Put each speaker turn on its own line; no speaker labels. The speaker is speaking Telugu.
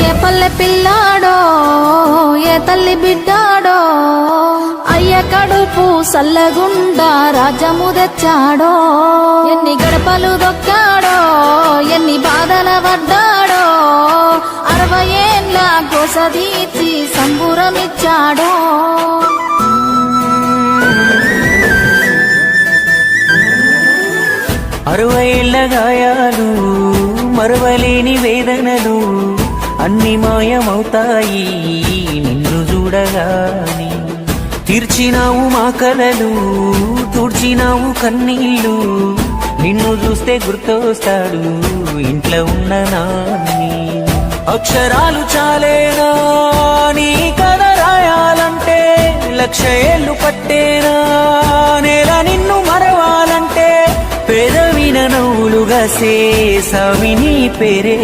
ఏ పల్లె పిల్లాడో ఏ తల్లి బిడ్డాడో అయ్య కడుపు సల్లగుండా రాజ్యము తెచ్చాడో ఎన్ని గడపలు దొక్కాడో ఎన్ని బాధల పడ్డాడో 60 ఏళ్ళ గోసదీచి సంబురమిచ్చాడో
60 ఏళ్ళ గాయాలు మరువలేని వేదనలు అన్ని మాయమవుతాయి నిన్ను చూడగాని తీర్చినావు మా కలలు తుడిచినావు కన్నీళ్ళు నిన్ను చూస్తే గుర్తొస్తాడు ఇంట్లో ఉన్న నాన్ని అక్షరాలు చాలేనా నీ కథ రాయాలంటే 1,00,000 ఏళ్ళు పట్టేనా నేల నిన్ను మరవాలంటే పెదవిన నవ్వులుగా సేసావి నీ పేరే